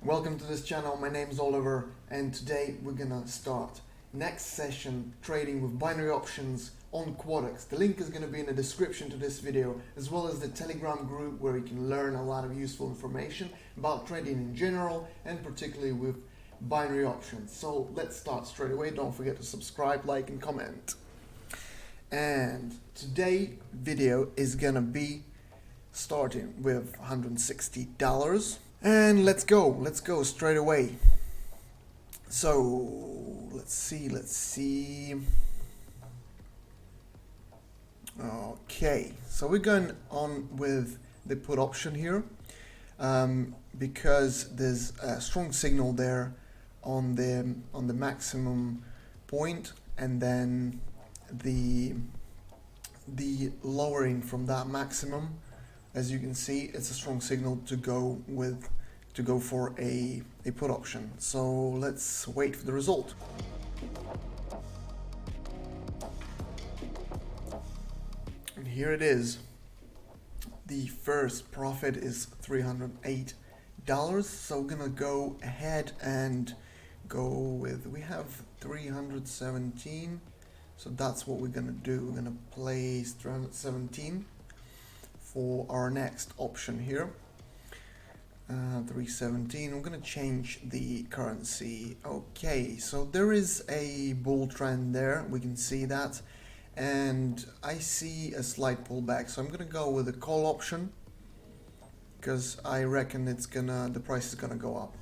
Welcome to this channel. My name is Oliver, and today we're gonna start next session trading with binary options on quotex. The link is gonna be in the description to this video, as well as the Telegram group where you can learn a lot of useful information about trading in general and particularly with binary options. So let's start straight away. Don't forget to subscribe, like, and comment. And today video is gonna be starting with $160. And let's go straight away. So let's see. Okay, so we're going on with the put option here, because there's a strong signal there on the maximum point, and then the lowering from that maximum. As you can see, it's a strong signal to go for a put option. So let's wait for the result. And here it is. The first profit is $308. So we're gonna go ahead and go with, we have 317. So that's what we're gonna do. We're gonna place 317 for our next option here. 317. I'm gonna change the currency. Okay, so there is a bull trend there, we can see that, and I see a slight pullback, so I'm gonna go with a call option because I reckon the price is gonna go up.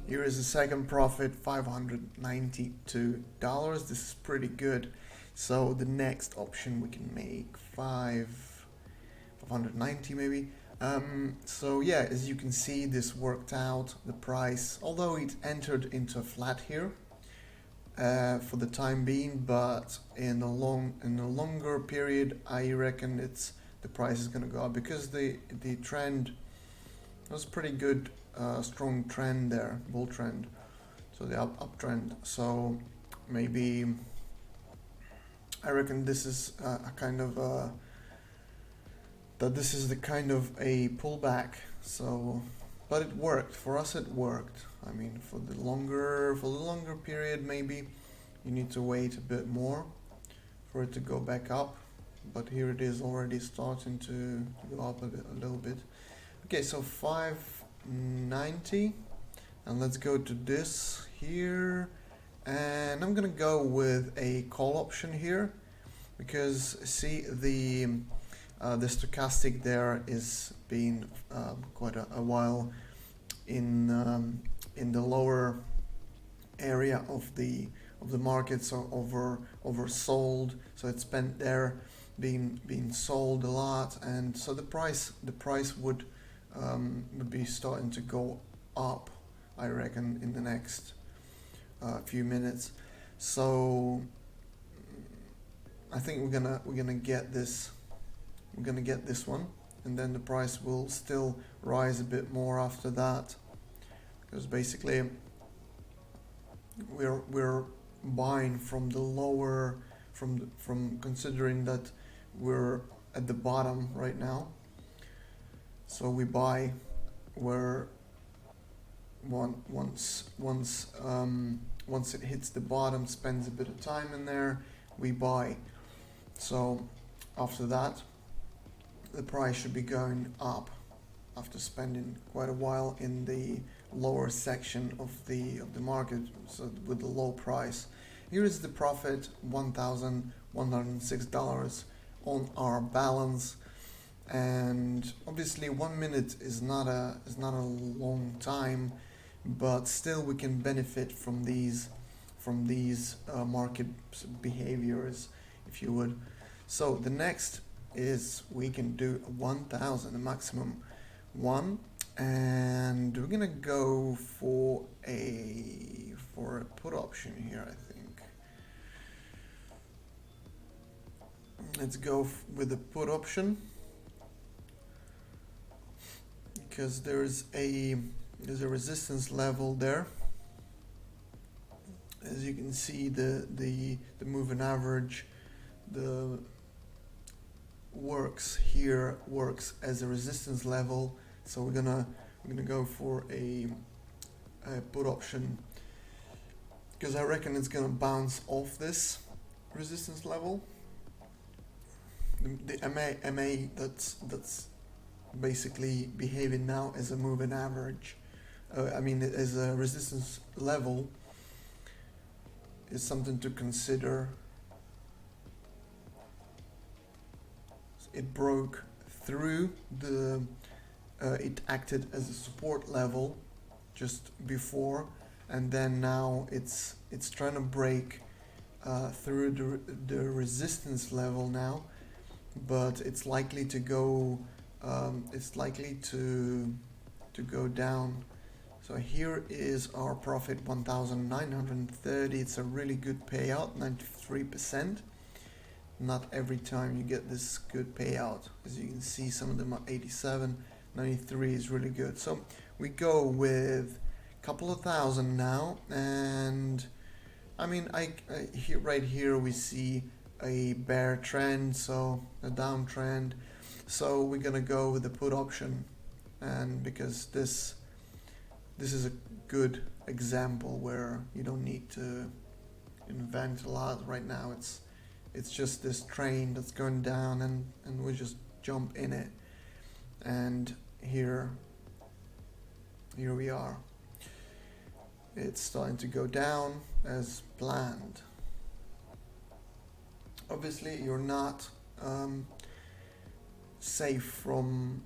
Here is the second profit, $592. This is pretty good. So the next option we can make 590 maybe. So yeah, as you can see, this worked out. The price, although it entered into a flat here for the time being, but in a longer period, I reckon the price is gonna go up because the trend was pretty good. Strong trend there, bull trend, so the uptrend. So maybe I reckon this is a kind of this is the kind of a pullback. So, but it worked for us. It worked. I mean, for the longer period, maybe you need to wait a bit more for it to go back up. But here it is already starting to go up a little bit. Okay, so 590, and let's go to this here, and I'm gonna go with a call option here because see the stochastic there is being quite a while in the lower area of the market, so oversold, so it's spent there being sold a lot, and so the price would be starting to go up, I reckon, in the next few minutes. So I think we're gonna get this one, and then the price will still rise a bit more after that, because basically we're buying from the lower, from considering that we're at the bottom right now. So we buy where once it hits the bottom, spends a bit of time in there, we buy. So after that, the price should be going up after spending quite a while in the lower section of the market, so with the low price. Here is the profit, $1,106 on our balance. And obviously 1 minute is not a long time, but still we can benefit from these market behaviors, if you would. So the next is we can do 1,000, the maximum one, and we're gonna go for a put option here. I think let's go with the put option, because there's a resistance level there. As you can see, the moving average, the works here works as a resistance level. So we're gonna go for a put option because I reckon it's gonna bounce off this resistance level. The MA that's basically behaving now as a moving average. I mean, as a resistance level is something to consider. It broke through the. It acted as a support level just before, and then now it's trying to break through the resistance level now, but it's likely to go. It's likely to go down. So here is our profit, 1,930. It's a really good payout, 93%. Not every time you get this good payout. As you can see, some of them are 87, 93 is really good. So we go with a couple of thousand now, and I mean, here, right here we see a bear trend, so a downtrend. So we're gonna go with the put option, and because this is a good example where you don't need to invent a lot right now. It's just this train that's going down, and we just jump in it, and here we are. It's starting to go down as planned. Obviously you're not safe from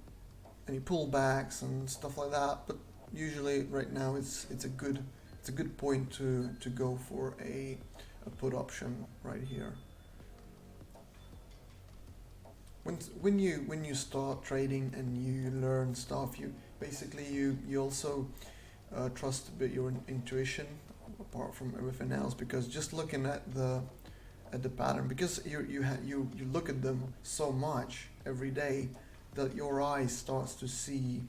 any pullbacks and stuff like that, but usually right now it's a good point to go for a put option right here. When you start trading and you learn stuff, you basically you also trust a bit your intuition apart from everything else, because just looking at the pattern, because you look at them so much every day that your eye starts to see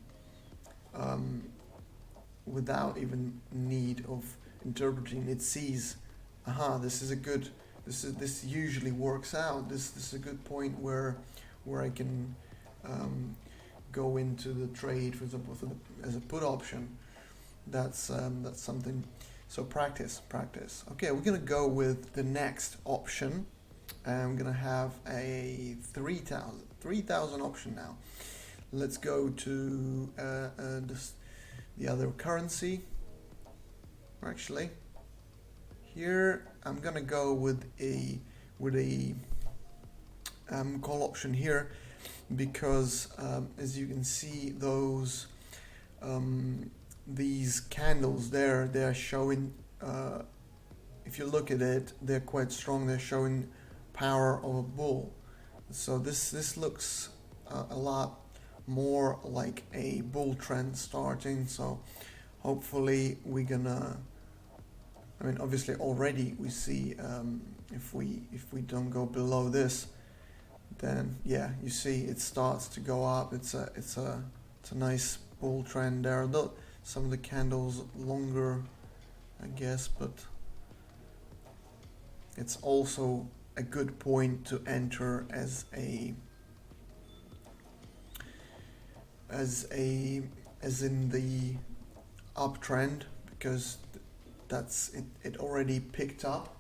without even need of interpreting. It sees, aha, this usually works out. This is a good point where I can go into the trade, for example, as a put option. That's something. So practice. Okay, we're gonna go with the next option, and I'm gonna have a 3,000 option now. Let's go to the other currency. Actually, here I'm gonna go with a call option here, because as you can see, those these candles there, they're showing, if you look at it, they're quite strong. They're showing power of a bull. So this looks a lot more like a bull trend starting. So hopefully we're gonna, I mean, obviously already we see if we don't go below this, then yeah, you see it starts to go up. It's a nice bull trend there. Though some of the candles longer, I guess, but it's also a good point to enter as in the uptrend, because that's it already picked up.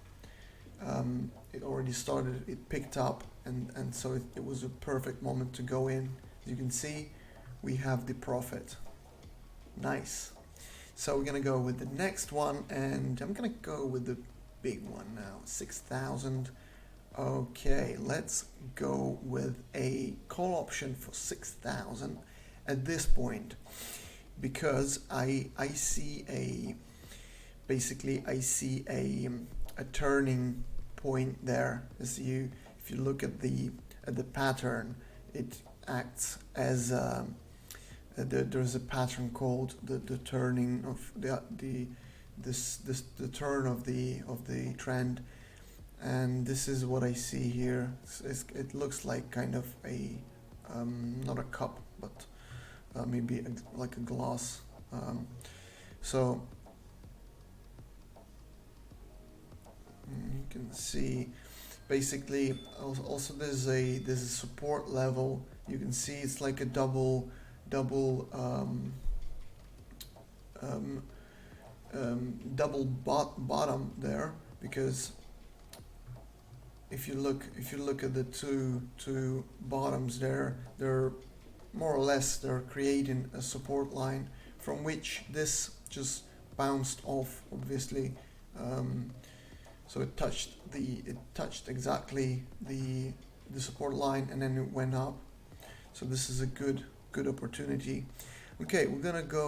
It already started, it picked up, and so it was a perfect moment to go in. As you can see, we have the profit. Nice. So we're gonna go with the next one, and I'm gonna go with the big one now, 6,000. Okay, let's go with a call option for 6,000 at this point, because I see a turning point there. If you look at the pattern, it acts as there's a pattern called the turning of the turn of the trend, and this is what I see here. It looks like kind of a not a cup, but maybe like a glass. So you can see basically also there's a support level. You can see it's like a double bottom there, because if you look at the two bottoms there, they're more or less they're creating a support line from which this just bounced off, obviously. So it touched exactly the support line, and then it went up. So this is a good opportunity. Okay, we're gonna go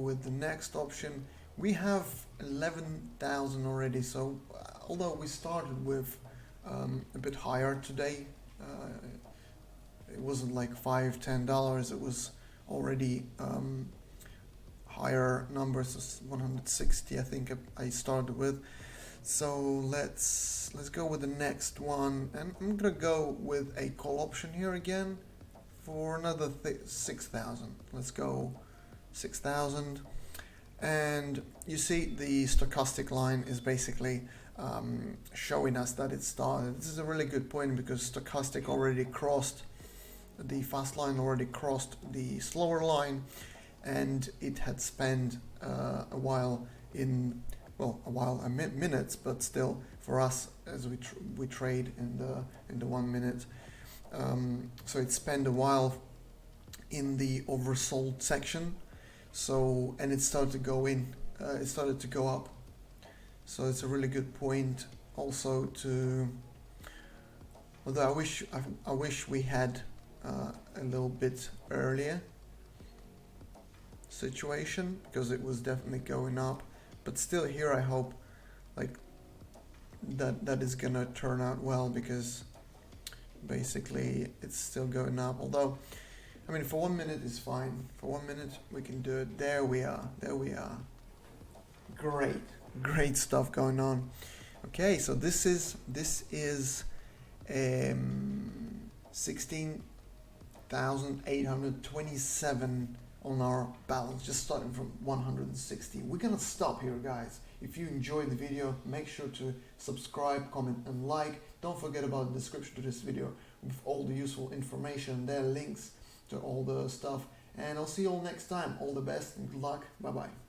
with the next option. We have 11,000 already. So although we started with a bit higher today, it wasn't like $5-10. It was already higher numbers, 160 I think I started with. So let's go with the next one, and I'm gonna go with a call option here again for another 6,000. Let's go 6,000, and you see the stochastic line is basically showing us that it started. This is a really good point because stochastic already crossed the fast line, already crossed the slower line, and it had spent a while in, well, minutes, but still for us as we trade in the 1 minute. So it spent a while in the oversold section. So, and it started to go in, it started to go up. So it's a really good point also to, although I wish we had a little bit earlier situation, because it was definitely going up. But still here I hope like that is gonna turn out well, because basically it's still going up. Although, I mean, for 1 minute is fine. For 1 minute we can do it. There we are. Great stuff going on. Okay, so this is 16,827 on our balance, just starting from 160. We're gonna stop here, guys. If you enjoyed the video, make sure to subscribe, comment and like. Don't forget about the description to this video with all the useful information there, links to all the stuff, and I'll see you all next time. All the best and good luck. Bye bye.